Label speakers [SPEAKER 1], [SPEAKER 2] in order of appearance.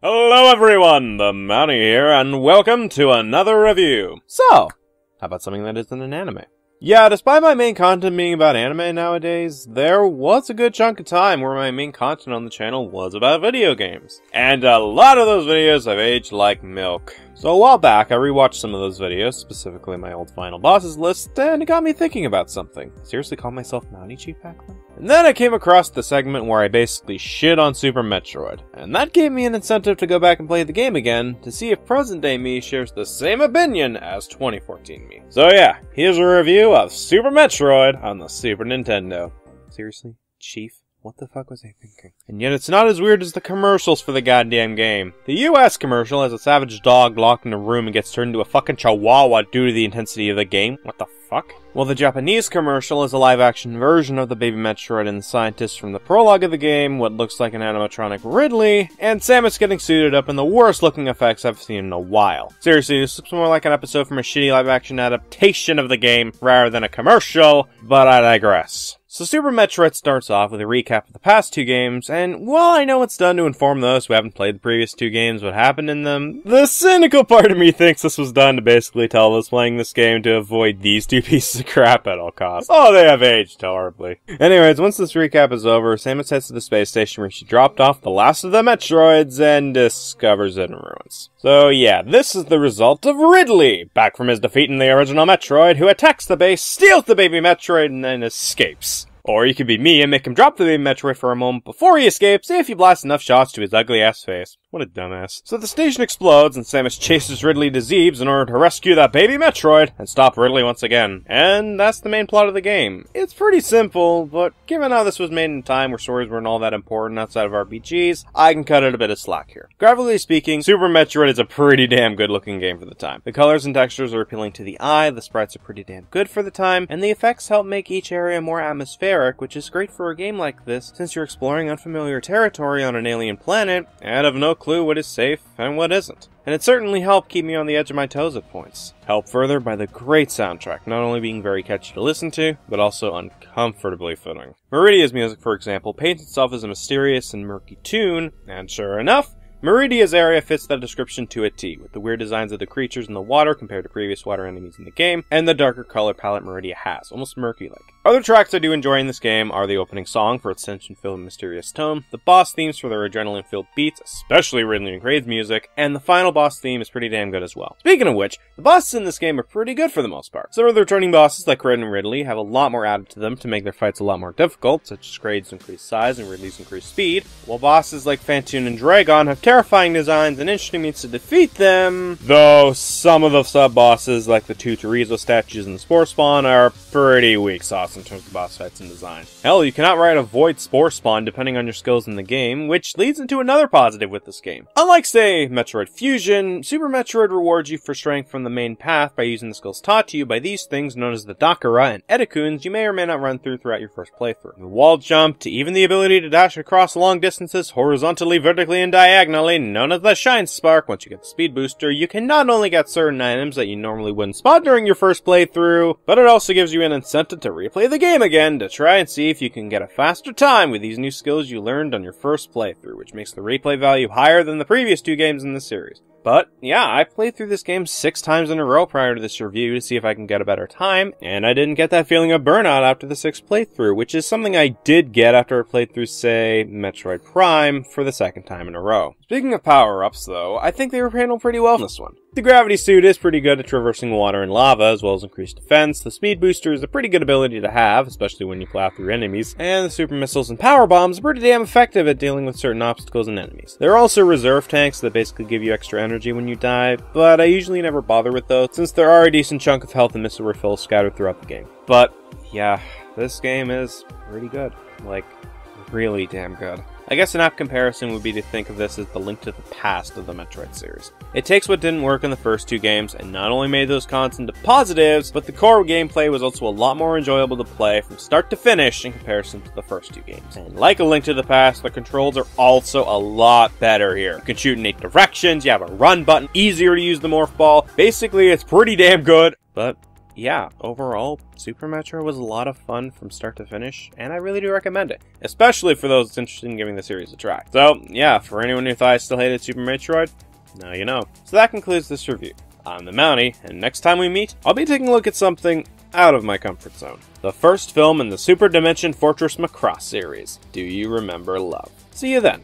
[SPEAKER 1] Hello everyone, the Mounty here, and welcome to another review. So, how about something that isn't an anime? Yeah, despite my main content being about anime nowadays, there was a good chunk of time where my main content on the channel was about video games. And a lot of those videos have aged like milk. So a while back, I rewatched some of those videos, specifically my old Final Bosses list, and it got me thinking about something. I seriously called myself Mounty Chief back then? And then I came across the segment where I basically shit on Super Metroid, and that gave me an incentive to go back and play the game again, to see if present-day me shares the same opinion as 2014 me. So yeah, here's a review of Super Metroid on the Super Nintendo. Seriously? Chief? What the fuck was I thinking? And yet it's not as weird as the commercials for the goddamn game. The US commercial has a savage dog locked in a room and gets turned into a fucking chihuahua due to the intensity of the game. What the fuck? Well, the Japanese commercial is a live-action version of the baby Metroid and the scientists from the prologue of the game, what looks like an animatronic Ridley, and Samus getting suited up in the worst-looking effects I've seen in a while. Seriously, this looks more like an episode from a shitty live-action adaptation of the game rather than a commercial, but I digress. So Super Metroid starts off with a recap of the past two games, and while I know it's done to inform those who haven't played the previous two games what happened in them, the cynical part of me thinks this was done to basically tell those playing this game to avoid these two pieces of crap at all costs. Oh, they have aged horribly. Anyways, once this recap is over, Samus heads to the space station where she dropped off the last of the Metroids and discovers it in ruins. So yeah, this is the result of Ridley, back from his defeat in the original Metroid, who attacks the base, steals the baby Metroid, and then escapes. Or you could be me and make him drop the baby Metroid for a moment before he escapes if you blast enough shots to his ugly ass face. What a dumbass. So the station explodes and Samus chases Ridley to Zebes in order to rescue that baby Metroid and stop Ridley once again. And that's the main plot of the game. It's pretty simple, but given how this was made in a time where stories weren't all that important outside of RPGs, I can cut it a bit of slack here. Graphically speaking, Super Metroid is a pretty damn good looking game for the time. The colors and textures are appealing to the eye, the sprites are pretty damn good for the time, and the effects help make each area more atmospheric, which is great for a game like this since you're exploring unfamiliar territory on an alien planet and have no clue what is safe and what isn't. And it certainly helped keep me on the edge of my toes at points. Helped further by the great soundtrack, not only being very catchy to listen to, but also uncomfortably fitting. Meridia's music, for example, paints itself as a mysterious and murky tune, and sure enough, Meridia's area fits that description to a T, with the weird designs of the creatures in the water compared to previous water enemies in the game, and the darker color palette Meridia has, almost murky-like. Other tracks I do enjoy in this game are the opening song for its tension-filled and mysterious tone, the boss themes for their adrenaline-filled beats, especially Ridley and Kraid's music, and the final boss theme is pretty damn good as well. Speaking of which, the bosses in this game are pretty good for the most part. Some of the returning bosses like Kraid and Ridley have a lot more added to them to make their fights a lot more difficult, such as Kraid's increased size and Ridley's increased speed, while bosses like Phantoon and Dragon have terrifying designs and interesting means to defeat them, though some of the sub-bosses like the two Chorizo statues and the Spore Spawn are pretty weak sauce in terms of boss fights and design. Hell, you cannot avoid Spore Spawn depending on your skills in the game, which leads into another positive with this game. Unlike, say, Metroid Fusion, Super Metroid rewards you for strength from the main path by using the skills taught to you by these things known as the Dakara and Edikuns you may or may not run throughout your first playthrough. From the wall jump to even the ability to dash across long distances horizontally, vertically, and diagonally, known as the Shine Spark. Once you get the speed booster, you can not only get certain items that you normally wouldn't spot during your first playthrough, but it also gives you an incentive to replay the game again to try and see if you can get a faster time with these new skills you learned on your first playthrough, which makes the replay value higher than the previous two games in the series. But, yeah, I played through this game 6 times in a row prior to this review to see if I can get a better time, and I didn't get that feeling of burnout after the 6th playthrough, which is something I did get after I played through, say, Metroid Prime for the 2nd time in a row. Speaking of power-ups, though, I think they were handled pretty well in this one. The gravity suit is pretty good at traversing water and lava, as well as increased defense. The speed booster is a pretty good ability to have, especially when you plow through enemies. And the super missiles and power bombs are pretty damn effective at dealing with certain obstacles and enemies. There are also reserve tanks that basically give you extra energy when you die, but I usually never bother with those, since there are a decent chunk of health and missile refills scattered throughout the game. But, yeah, this game is pretty good. Like, really damn good. I guess an apt comparison would be to think of this as the Link to the Past of the Metroid series. It takes what didn't work in the first two games and not only made those cons into positives, but the core gameplay was also a lot more enjoyable to play from start to finish in comparison to the first two games. And like a Link to the Past, the controls are also a lot better here. You can shoot in 8 directions, you have a run button, easier to use the morph ball. Basically, it's pretty damn good, but yeah, overall, Super Metroid was a lot of fun from start to finish, and I really do recommend it, especially for those interested in giving the series a try. So, yeah, for anyone who thought I still hated Super Metroid, now you know. So that concludes this review. I'm the Mounty, and next time we meet, I'll be taking a look at something out of my comfort zone. The first film in the Super Dimension Fortress Macross series, Do You Remember Love? See you then.